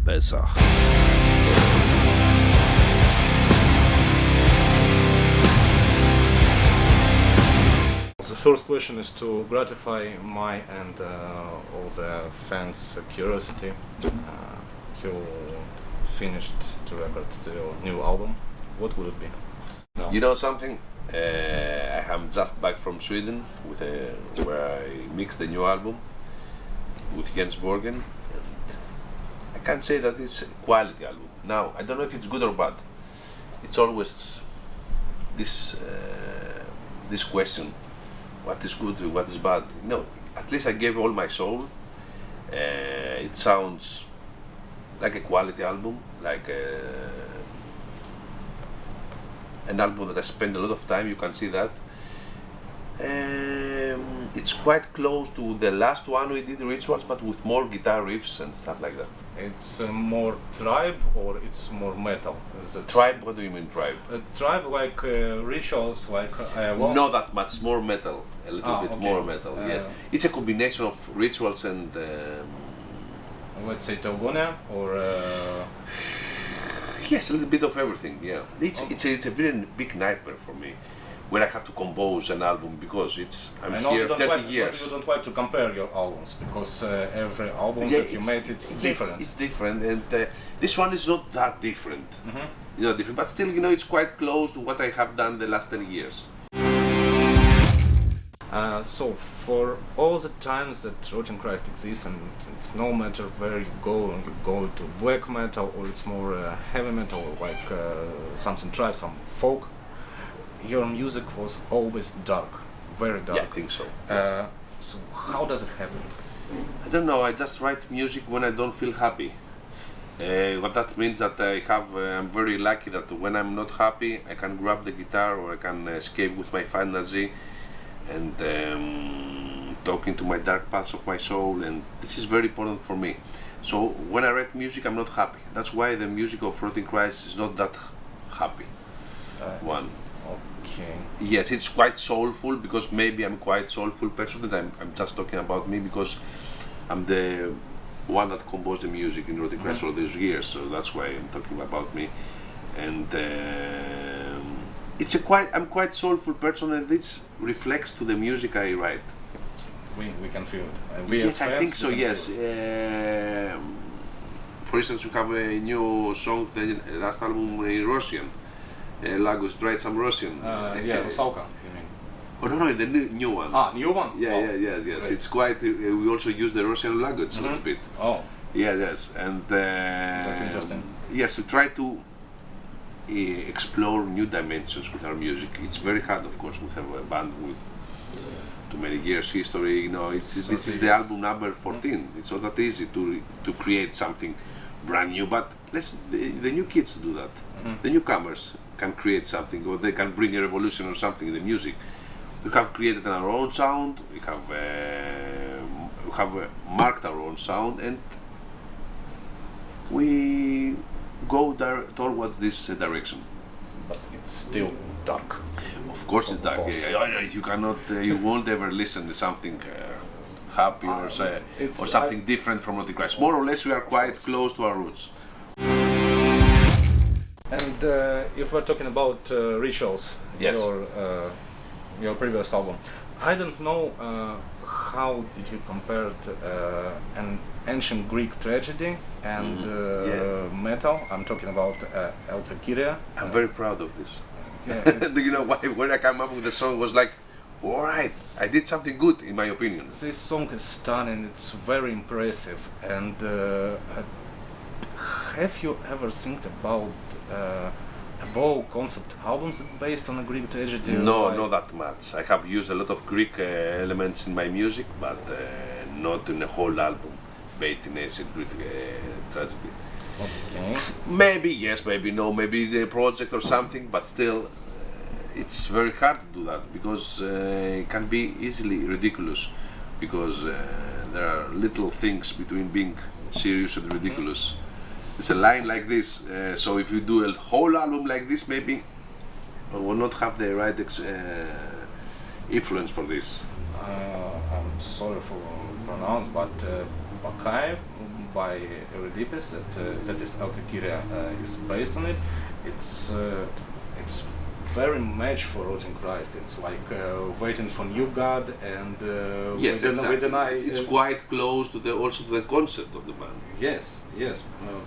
Pesach. The first question is to gratify my and all the fans' curiosity. You finished to record the new album. What would it be? No. You know something? I am just back from Sweden where I mixed the new album with Jens Borgen. And I can't say that it's a quality album. Now, I don't know if it's good or bad. It's always this question: what is good, what is bad? You know, at least I gave all my soul. It sounds like a quality album, like an album that I spend a lot of time. You can see that. It's quite close to the last one we did, Rituals, but with more guitar riffs and stuff like that. It's more tribe or it's more metal? Tribe? What do you mean tribe? Tribe like Rituals, like not that much, more metal, a little bit okay. more metal. Yes, it's a combination of Rituals and let's say Telgonia or yes, a little bit of everything. Yeah, it's a very big nightmare for me when I have to compose an album because I'm here 30 years. You don't like to compare your albums because every album that you made it's different. It's different, and this one is not that different. It's not different, but still, you know, it's quite close to what I have done the last 10 years. So for all the times that Antichrist exists, and it's no matter where you go to black metal or it's more heavy metal, like something tribe, some folk. Your music was always dark, very dark. Yeah, I think so. So how does it happen? I don't know. I just write music when I don't feel happy. What that means that I'm very lucky that when I'm not happy, I can grab the guitar or I can escape with my fantasy and talk into my dark parts of my soul. And this is very important for me. So when I write music, I'm not happy. That's why the music of Antichrist is not that happy. One. Okay. Yes, it's quite soulful because maybe I'm quite soulful person and I'm just talking about me because I'm the one that composed the music in Antichrist all these years, so that's why I'm talking about me. And I'm quite soulful person and this reflects to the music I write. We can feel it. Yes, I think so, yes. For instance, we have a new song, the last album in Russian. Lagos, write some Russian. Yeah, Russalka, you mean? Oh no, the new one. New one? Yes. Great. It's quite. We also use the Russian language a little bit. Oh. Yes, and that's interesting. Yes, we try to explore new dimensions with our music. It's very hard, of course, with a band with too many years history. You know, this is the album number 14. It's not that easy to create something brand new, but the new kids do that. The newcomers can create something, or they can bring a revolution or something in the music. We have created our own sound. We have marked our own sound, and we go towards this direction. But it's still dark. Of course, it's dark. You cannot. You won't ever listen to something happy or something different from Antichrist. More or less, we are quite close to our roots. And if we're talking about Rituals, yes. Your previous album, I don't know how did you compare an ancient Greek tragedy and metal. I'm talking about Kyria. I'm very proud of this. Do you know why? When I came up with the song, was like, all right, I did something good, in my opinion. This song is stunning. It's very impressive. And have you ever think about evolve concept albums based on a Greek tragedy? No, not that much. I have used a lot of Greek elements in my music, but not in a whole album based in ancient Greek tragedy. Okay. Maybe yes, maybe no, maybe the project or something, but still, it's very hard to do that because it can be easily ridiculous because there are little things between being serious and ridiculous. It's a line like this, so if you do a whole album like this, maybe I will not have the right influence for this. I'm sorry for pronounce, but Bakay, by Heretics that is Altikyria is based on it. It's very much for Rotting Christ. It's like waiting for new God and Yes, we exactly. deny. It's quite close to also to the concept of the band. Yes,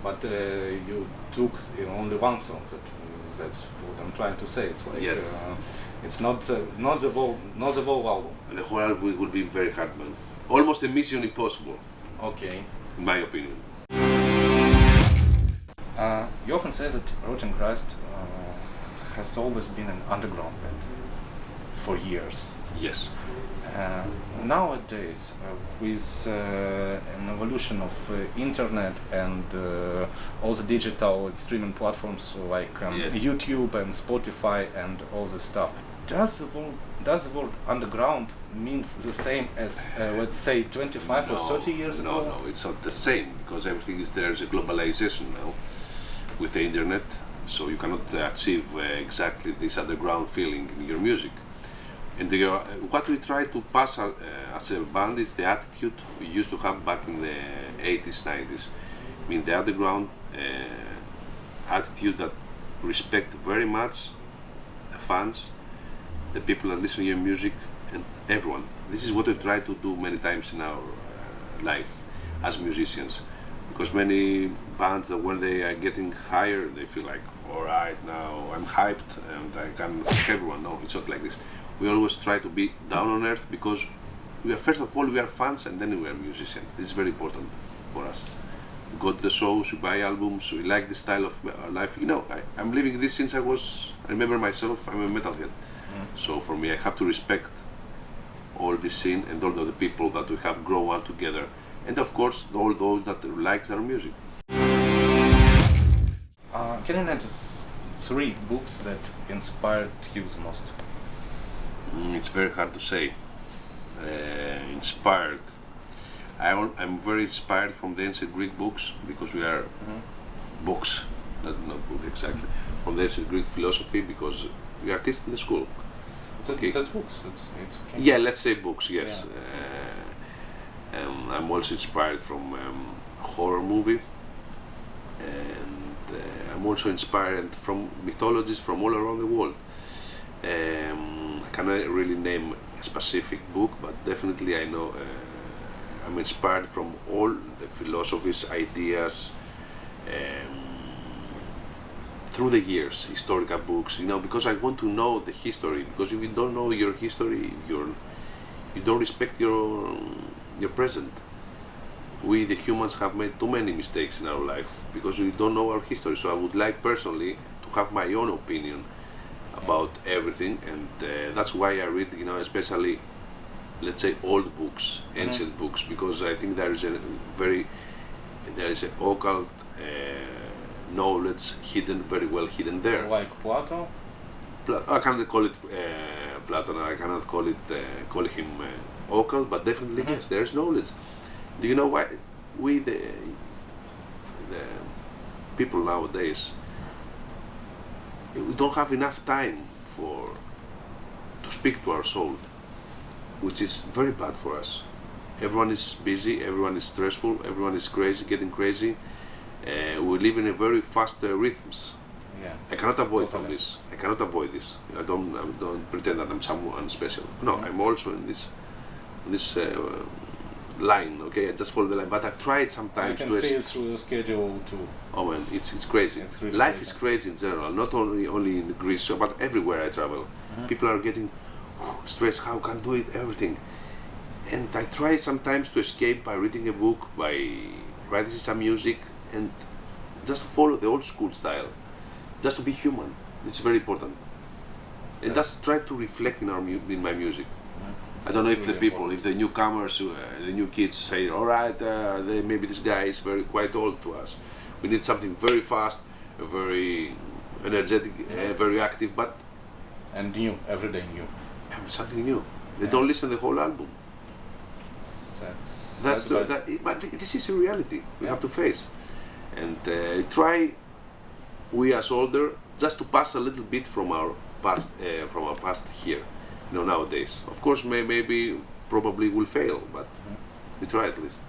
but you took only one song. That's what I'm trying to say. It's like Yes. it's not the whole album. The whole album would be very hard, man. Almost a mission impossible, Okay. in my opinion. You often say that Rotting Christ has always been an underground band for years. Yes. Nowadays, with an evolution of internet and all the digital streaming platforms like Yes. YouTube and Spotify and all this stuff, does the word underground means the same as let's say 25 or 30 years ago? No, it's not the same because everything is there's a globalization now with the internet, so you cannot achieve exactly this underground feeling in your music. And what we try to pass as a band is the attitude we used to have back in the 80s, 90s. I mean, the underground attitude that respect very much the fans, the people that listen to your music, and everyone. This is what we try to do many times in our life as musicians. Because many bands that when they are getting higher, they feel like, all right, now I'm hyped and I can fuck everyone. No, it's not like this. We always try to be down on earth because we are, first of all, we are fans and then we are musicians. This is very important for us. We go to the shows, we buy albums, we like the style of life. You know, I'm living this since I remember myself, I'm a metalhead. So for me, I have to respect all this scene and all of the people that we have grown up together. And of course, all those that likes our music. Can you name 3 books that inspired you the most? It's very hard to say. Inspired. I'm very inspired from the ancient Greek books because we are books, not book exactly, from the ancient Greek philosophy because we are teaching in the school. It's okay. That's books. It's okay. Yeah, let's say books. Yes. Yeah. I'm also inspired from horror movie, and I'm also inspired from mythologies from all around the world. I cannot really name a specific book, but definitely I know I'm inspired from all the philosophies, ideas, through the years, historical books, because I want to know the history, because if you don't know your history, you don't respect your present. We, the humans, have made too many mistakes in our life because we don't know our history. So I would like personally to have my own opinion about everything, and that's why I read, especially, let's say, old books, ancient books, because I think there is an occult knowledge very well hidden there. Like Plato? I cannot call it Plato. I cannot call him occult, but definitely yes, there is knowledge. Do you know why we the people nowadays, we don't have enough time to speak to our soul, which is very bad for us. Everyone is busy, everyone is stressful, everyone is getting crazy. We live in a very fast rhythms. Yeah. I cannot avoid Totally. from this. I cannot avoid this. I don't pretend that I'm someone special. No, I'm also in this line. Okay, I just follow the line. But I tried sometimes You can see it through the schedule too. Oh man, it's crazy. It's really Life crazy. is crazy in general. Not only in Greece, but everywhere I travel. People are getting stressed. How can I do it? Everything. And I try sometimes to escape by reading a book, by writing some music, and just to follow the old school style. Just to be human. It's very important. And just try to reflect in my music. I don't know if the people, if the newcomers, the new kids say, all right, maybe this guy is quite old to us. We need something very fast, very energetic, very active, but And new, every day new. something new. They don't listen to the whole album. That's True. bad. But this is a reality we Yeah. have to face. And try, we as older, just to pass a little bit from our past here, nowadays. Of course, probably will fail, but we try at least.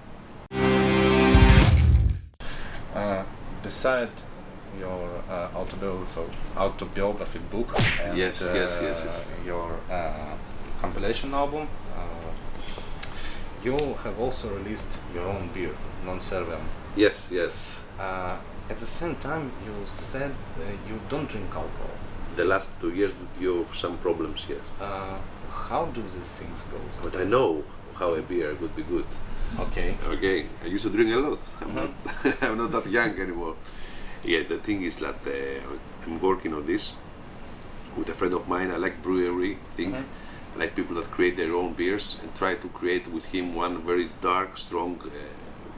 beside your autobiographic book and Yes. your compilation album, you have also released your own beer, non-Serbian. Yes. At the same time, you said you don't drink alcohol. The last 2 years due to some problems, yes. How do these things go? But I know how a beer would be good. Okay. Okay, I used to drink a lot. I'm not that young anymore. Yeah, the thing is that I'm working on this with a friend of mine. I like brewery thing. I like people that create their own beers and try to create with him one very dark, strong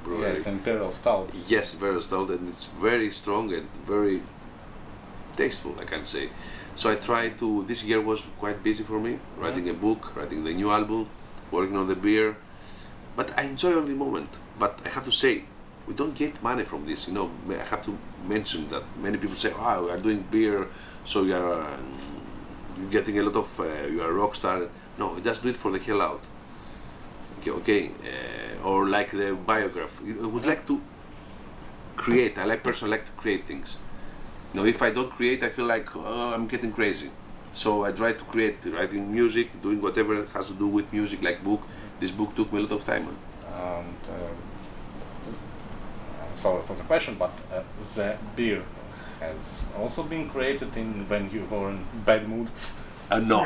brewery. Yeah, it's Imperial Stout. Yes, very stout, and it's very strong and very tasteful, I can say. So I try to. This year was quite busy for me, writing a book, writing the new album, working on the beer. But I enjoy every moment. But I have to say, we don't get money from this. You know, I have to mention that many people say, "Oh, we are doing beer, so you're getting a lot of. You are a rock star." No, just do it for the hell out. Okay. Or like the biograph. I would like to create. I personally like to create things. You know, if I don't create, I feel like I'm getting crazy. So I try to create, writing music, doing whatever has to do with music, like book. This book took me a lot of time. And sorry for the question, but the beer has also been created when you were in bad mood. No.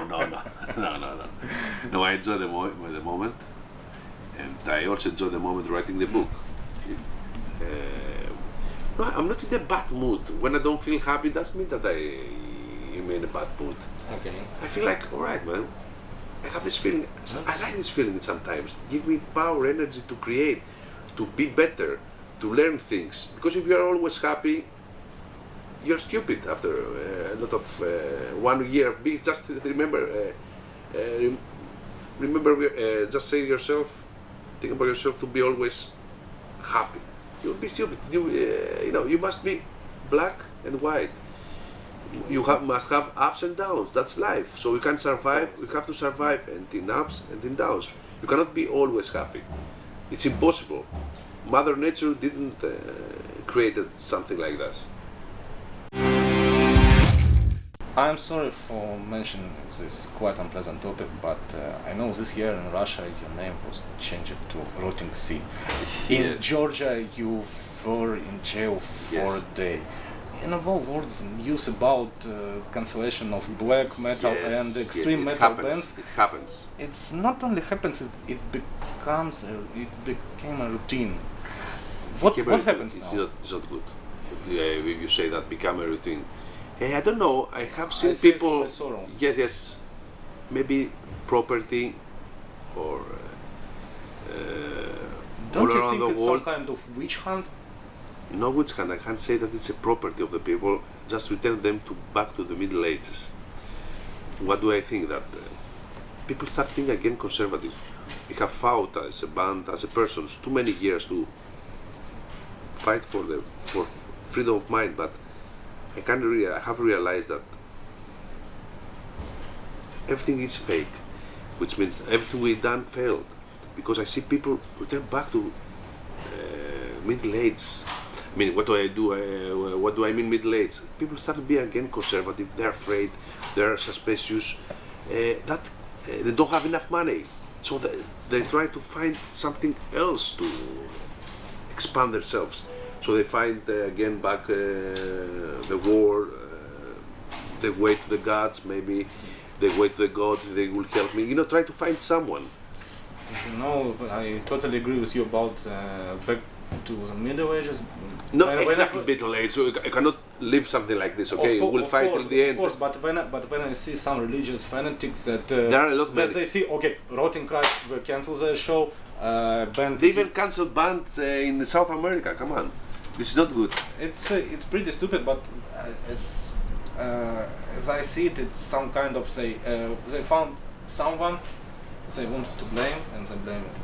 No, I enjoy the moment, and I also enjoy the moment writing the book. No, I'm not in a bad mood. When I don't feel happy, it doesn't mean that I'm in a bad mood. Okay. I feel like, alright, man. I have this feeling. I like this feeling sometimes. Give me power, energy to create, to be better, to learn things. Because if you are always happy, you're stupid after a lot of 1 year. Just remember, just say yourself, think about yourself to be always happy. You'll be stupid. You must be black and white. You must have ups and downs. That's life. So we can survive. We have to survive, and in ups and in downs. You cannot be always happy. It's impossible. Mother Nature didn't create something like this. I'm sorry for mentioning this quite unpleasant topic, but I know this year in Russia your name was changed to Rotting Sea. In Georgia you were in jail for a day. In other words, news about cancellation of black metal and extreme metal bands. It happens. It's not only happens; it became a routine. What happens now? It's not good. If you say that, become a routine. I don't know. I have seen see people. Yes. Maybe property or don't all you around think the it's world. some kind of witch hunt? No witch hunt. I can't say that it's a property of the people. Just return them back to the Middle Ages. What do I think that people start thinking again conservative? We have fought as a band, as a person, too many years to fight for freedom of mind, but I have realized that everything is fake, which means everything we've done failed. Because I see people return back to Middle Age. I mean, what do I do? What do I mean Middle Age? People start to be again conservative. They're afraid. They're suspicious. That they don't have enough money, so they try to find something else to expand themselves. So they find again back the war, they wait to the gods, maybe they wait to the gods, they will help me. Try to find someone. No, I totally agree with you about back to the Middle Ages. Not exactly Middle Age, so you cannot live something like this, okay? We'll fight till the end. Of course, but when I see some religious fanatics that there are a lot that they see, okay, Rotting Christ will cancel their show, band. They even cancelled bands in South America, come on. This is not good. It's pretty stupid, but as I see it, it's some kind of they found someone they wanted to blame and they blame it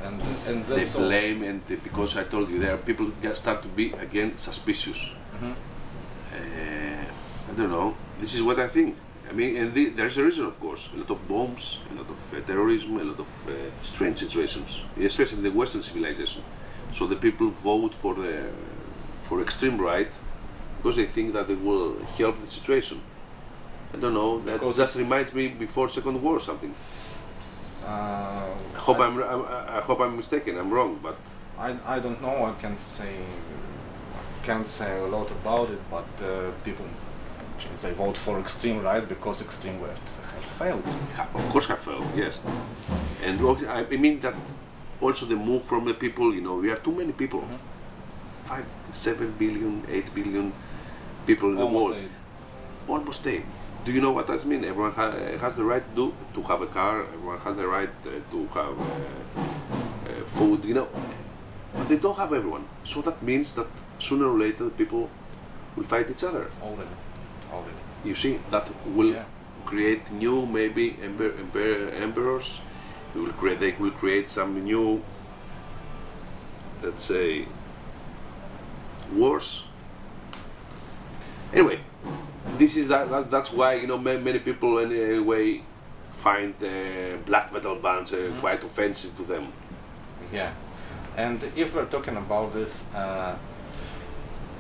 and they blame and because I told you there are people just start to be again suspicious. I don't know. This is what I think. I mean, and there's a reason, of course. A lot of bombs, a lot of terrorism, a lot of strange situations, especially in the Western civilization. So the people vote for extreme right, because they think that it will help the situation. I don't know. That Because just reminds me before Second War or something. Uh, I hope I'm mistaken. I'm wrong, but I don't know. I can't say a lot about it, but people they vote for extreme right because extreme left have failed. of course have failed. Yes, and I mean that also the move from the people. You know, we are too many people. 5, 7 billion, 8 billion people in the Almost world. 8. Almost 8. Do you know what that means? Everyone has the right to have a car. Everyone has the right to have food. You know, but they don't have everyone. So that means that sooner or later people will fight each other. Already. You see, that will Yeah. create new maybe emperors. They will create some new, let's say, wars. Anyway, this is that's why, you know, many people anyway find black metal bands quite offensive to them. Yeah. And if we're talking about this,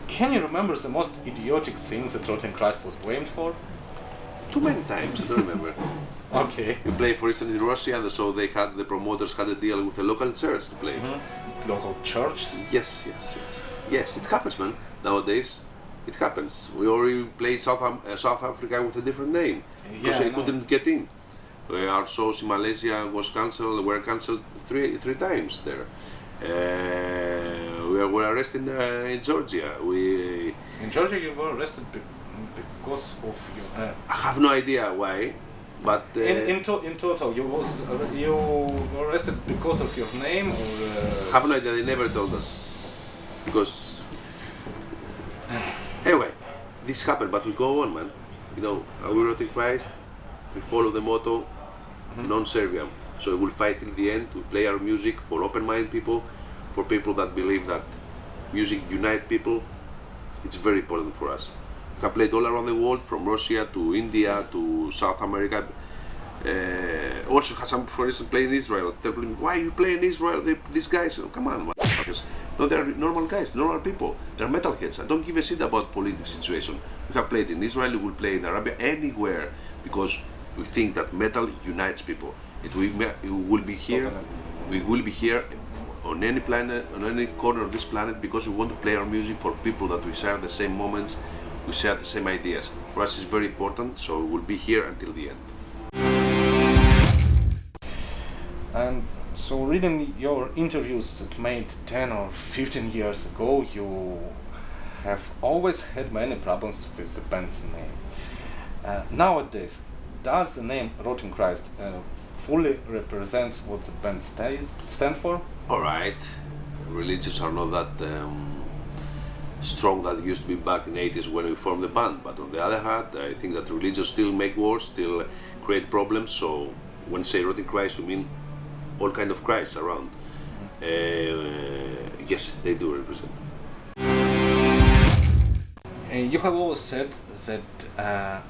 can you remember the most idiotic things that Antichrist was blamed for? Too many times, I don't remember. Okay. You play, for instance, in Russia, so the promoters had a deal with a local church to play. Local church? Yes, it happens, man. Nowadays, it happens. We already played South Africa with a different name because Yeah, they I know. couldn't get in. Our shows in Malaysia were cancelled three times there. We were arrested in Georgia. In Georgia, you were arrested because of your. I have no idea why, but In total, you were arrested because of your name, or I have no idea. They never told us because anyway, this happened. But we go on, man. You know, we wrote in Christ. We follow the motto, non serviam. So we will fight till the end. We play our music for open-minded people, for people that believe that music unites people. It's very important for us. We have played all around the world, from Russia to India to South America. Also had some, for instance, play in Israel. Tell me, why you play in Israel? These guys, oh, come on, motherfuckers. No, they're normal guys, normal people. They're metalheads. I don't give a shit about political situation. We have played in Israel, we will play in Arabia, anywhere, because we think that metal unites people. It will be here. We will be here on any planet, on any corner of this planet, because we want to play our music for people that we share the same moments, we share the same ideas. For us, it's very important. So we will be here until the end. And so, reading your interviews that made 10 or 15 years ago, you have always had many problems with the band's name. Nowadays, does the name Antichrist fully represents what the band stand for? All right, religions are not that strong that used to be back in the 80s when we formed the band. But on the other hand, I think that religions still make wars, still create problems. So when say Antichrist, we mean all kind of Christs around. Yes, they do represent. You have always said that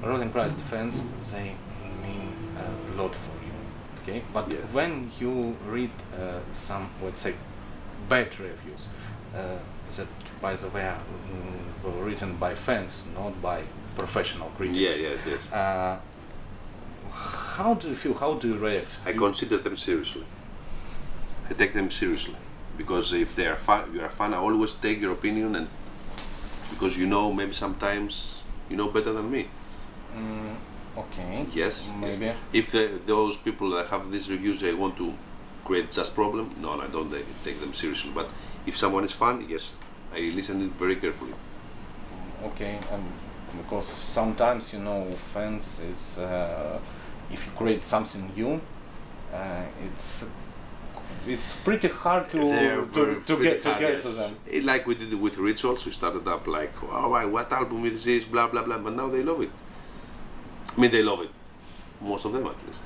Antichrist fans, they mean a lot for you, okay? But Yeah. when you read some, let's say, bad reviews, that, by the way, were written by fans, not by professional critics. Yes. How do you feel? How do you react? I consider them seriously. I take them seriously because if they are you are a fan. I always take your opinion, and because you know, maybe sometimes you know better than me. Okay. Yes. Maybe. Yes. If those people that have these reviews, they want to create just problem, no, I don't take them seriously. But if someone is fan, yes, I listen it very carefully. Okay, because sometimes, you know, fans is if you create something new, it's pretty hard to get to them. Like we did it with Rituals, we started up like, oh, what album is this, blah blah blah, but now they love it. I mean, they love it, most of them at least.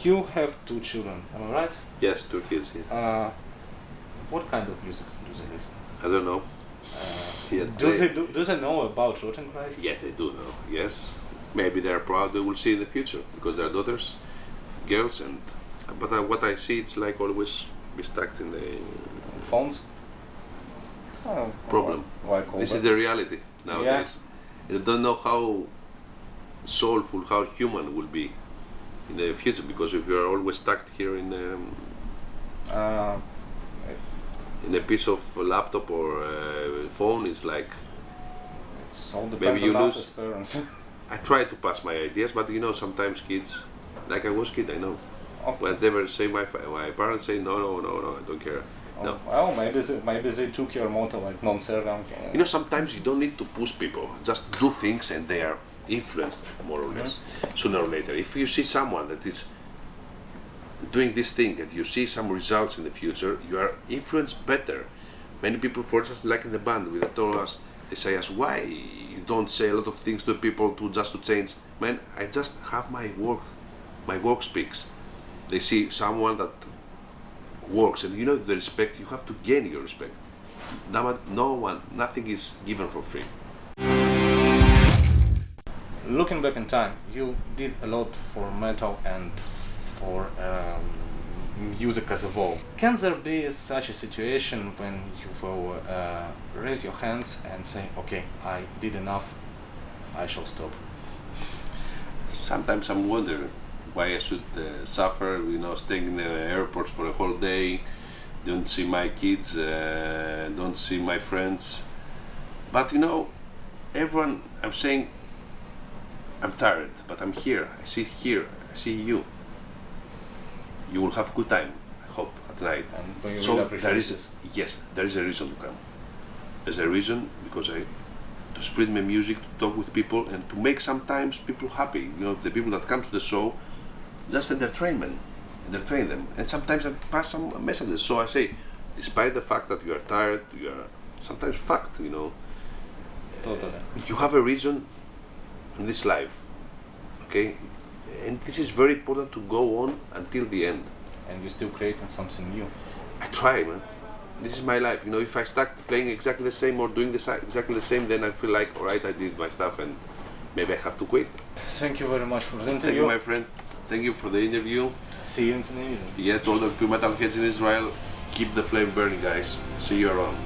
You have 2 children, am I right? Yes, 2 kids. Yeah. What kind of music do they listen? I don't know. Do they know about Antichrist? Yes, they do know. Yes, maybe they're proud. They will see in the future because they're daughters, girls, and but what I see, it's like always be stuck in the Phones? Oh, problem. why call This that? is the reality nowadays. You don't know how soulful, how human will be in the future, because if you are always stuck here in a piece of laptop or phone, it's like It's all maybe depends you on us lose. as parents. I try to pass my ideas, but you know, sometimes kids, like I was kid, I know. Okay. Whatever say my parents say no, I don't care. No. Well, maybe they took your motto like non servant. You know, sometimes you don't need to push people. Just do things and they are influenced more or less, sooner or later. If you see someone that is doing this thing and you see some results in the future, you are influenced better. Many people, for instance, like in the band, they told us, they say us, why you don't say a lot of things to people just to change? Man, I just have my work speaks. They see someone that works, and you know the respect, you have to gain your respect. Nothing is given for free. Looking back in time, you did a lot for metal and for music as a whole. Can there be such a situation when you will raise your hands and say, okay, I did enough, I shall stop? Sometimes I'm wondering why I should suffer, you know, staying in the airports for a whole day, don't see my kids, don't see my friends. But you know, everyone, I'm saying, I'm tired, but I'm here, I see you. You will have good time, I hope, at night. And when you So really appreciate there is, this. yes, there is a reason to come. There's a reason because to spread my music, to talk with people, and to make sometimes people happy. You know, the people that come to the show, just entertain them, and sometimes I pass some messages. So I say, despite the fact that you are tired, you are sometimes fucked. You know, Totally. you have a reason in this life, okay, and this is very important to go on until the end. And you're still creating something new. I try, man. This is my life. You know, if I start playing exactly the same or doing exactly the same, then I feel like, all right, I did my stuff, and maybe I have to quit. Thank you very much for the interview. Thank you, my friend. Thank you for the interview. See you in the evening. Yes, all the metalheads in Israel, keep the flame burning, guys. See you around.